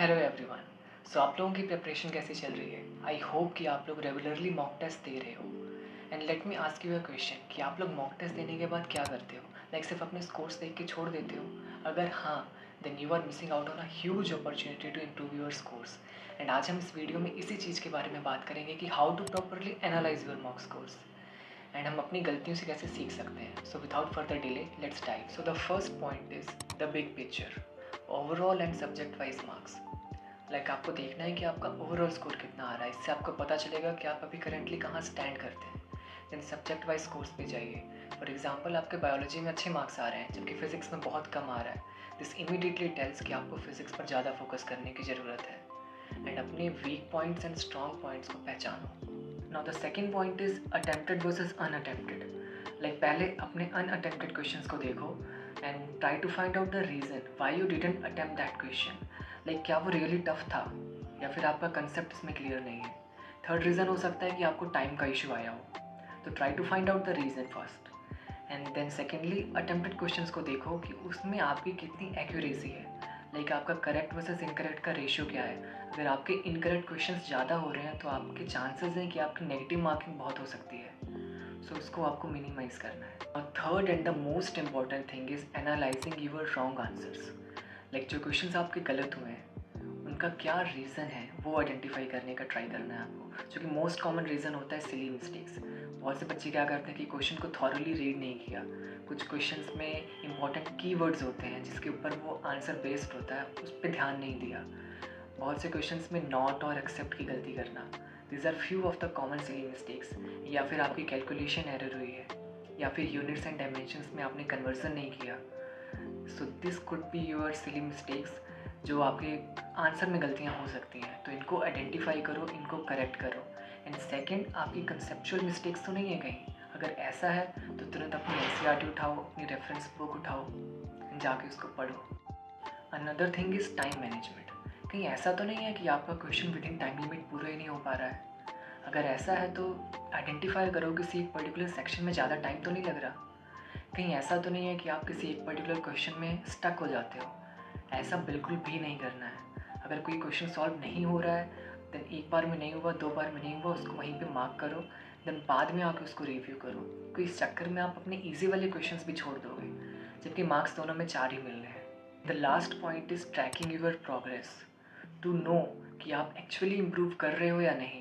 Hello everyone. सो आप लोगों की प्रिपरेशन कैसी चल रही है? आई होप कि आप लोग रेगुलरली मॉक टेस्ट दे रहे हो। And let me ask you a question कि आप लोग मॉक टेस्ट देने के बाद क्या करते हो? लाइक सिर्फ अपने स्कोर्स देख के छोड़ देते हो? अगर हाँ, then you are missing out on a huge opportunity to improve your scores. And आज हम इस वीडियो में इसी चीज़ के बारे में बात करेंगे कि how to properly analyse your mock scores and हम अपनी गलतियों से कैसे सीख सकते हैं। So without further delay let's dive. So the first point is the big picture, overall and subject wise marks. आपको देखना है कि आपका ओवरऑल स्कोर कितना आ रहा है। इससे आपको पता चलेगा कि आप अभी करेंटली कहाँ स्टैंड करते हैं। देन सब्जेक्ट वाइज स्कोर्स पे जाइए। फॉर एग्जांपल आपके बायोलॉजी में अच्छे मार्क्स आ रहे हैं जबकि फिजिक्स में बहुत कम आ रहा है। दिस इमीडिएटली टेल्स कि आपको फिजिक्स पर ज़्यादा फोकस करने की ज़रूरत है। एंड अपने weak points and strong points को पहचानो। Now the second point is attempted versus unattempted. पहले अपने अनअटेम्प्टेड क्वेश्चंस को देखो and try to find out the reason why you didn't attempt that question. क्या वो रियली टफ था या फिर आपका कंसेप्ट इसमें क्लियर नहीं है। थर्ड रीज़न हो सकता है कि आपको टाइम का इशू आया हो। तो try to find out the reason first and then secondly attempted questions को देखो कि उसमें आपकी कितनी एक्यूरेसी है। आपका करेक्ट वर्सेस इनकरेक्ट का रेशियो क्या है। अगर आपके इनकरेक्ट क्वेश्चंस ज़्यादा हो रहे हैं तो आपके चांसेस हैं कि आपकी नेगेटिव मार्किंग बहुत हो सकती है। सो इसको आपको मिनिमाइज़ करना है। और third and the most important thing is analysing your wrong answers. जो क्वेश्चंस आपके गलत हुए हैं उनका क्या रीज़न है वो आइडेंटिफाई करने का ट्राई करना है आपको। जो कि मोस्ट कॉमन रीज़न होता है सिली मिस्टेक्स। बहुत से बच्चे क्या करते हैं कि क्वेश्चन को थॉरली रीड नहीं किया। कुछ क्वेश्चंस में इंपॉर्टेंट कीवर्ड्स होते हैं जिसके ऊपर वो आंसर बेस्ड होता है, उस पर ध्यान नहीं दिया। बहुत से क्वेश्चंस में नॉट और एक्सेप्ट की गलती करना। These are few of the common silly mistakes. या फिर आपकी कैलकुलेशन एरर हुई है या फिर यूनिट्स एंड डायमेंशंस में आपने कन्वर्जन नहीं किया। So this could be your silly mistakes जो आपके आंसर में गलतियाँ हो सकती हैं। तो इनको आइडेंटिफाई करो, इनको करेक्ट करो। एंड सेकेंड, आपकी कंसेप्चुअल मिस्टेक्स तो नहीं है कहीं। अगर ऐसा है तो तुरंत अपनी एनसीईआरटी उठाओ, अपनी रेफरेंस बुक उठाओ, जाके उसको पढ़ो। Another thing is time management. कहीं ऐसा तो नहीं है कि आपका question with in time limit पूरा ही नहीं हो पा रहा है। अगर ऐसा है तो आइडेंटिफाई करो किसी एक पर्टिकुलर सेक्शन में ज़्यादा टाइम तो नहीं लग रहा। कहीं ऐसा तो नहीं है कि आप किसी एक पर्टिकुलर क्वेश्चन में स्टक हो जाते हो। ऐसा बिल्कुल भी नहीं करना है। अगर कोई क्वेश्चन सॉल्व नहीं हो रहा है देन एक बार में नहीं हुआ, 2 बार में नहीं हुआ, उसको वहीं पे मार्क करो। देन बाद में आके उसको रिव्यू करो। कोई इस चक्कर में आप अपने ईजी वाले क्वेश्चंस भी छोड़ दोगे जबकि मार्क्स दोनों में 4 ही मिलने हैं। The last point is tracking your progress to know कि आप एक्चुअली इम्प्रूव कर रहे हो या नहीं।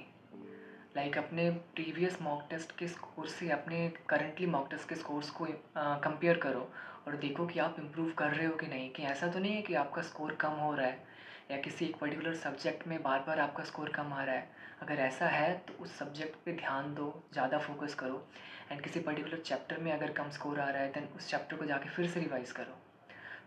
अपने प्रीवियस मॉक टेस्ट के स्कोर से अपने करंटली मॉक टेस्ट के स्कोर्स को कंपेयर करो और देखो कि आप इम्प्रूव कर रहे हो कि नहीं। कि ऐसा तो नहीं है कि आपका स्कोर कम हो रहा है या किसी एक पर्टिकुलर सब्जेक्ट में बार बार आपका स्कोर कम आ रहा है। अगर ऐसा है तो उस सब्जेक्ट पे ध्यान दो, ज़्यादा फोकस करो। एंड किसी पर्टिकुलर चैप्टर में अगर कम स्कोर आ रहा है देन उस चैप्टर को जाके फिर से रिवाइज़ करो।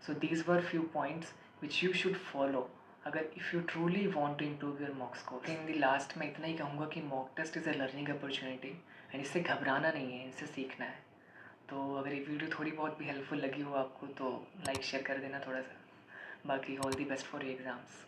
So these were few points which you should follow अगर if you truly want to improve your mock score. In the last मैं इतना ही कहूँगा कि mock test is a learning opportunity and इससे घबराना नहीं है, इससे सीखना है। तो अगर ये वीडियो थोड़ी बहुत भी हेल्पफुल लगी हो आपको तो लाइक शेयर कर देना थोड़ा सा। बाकी all the best for your exams.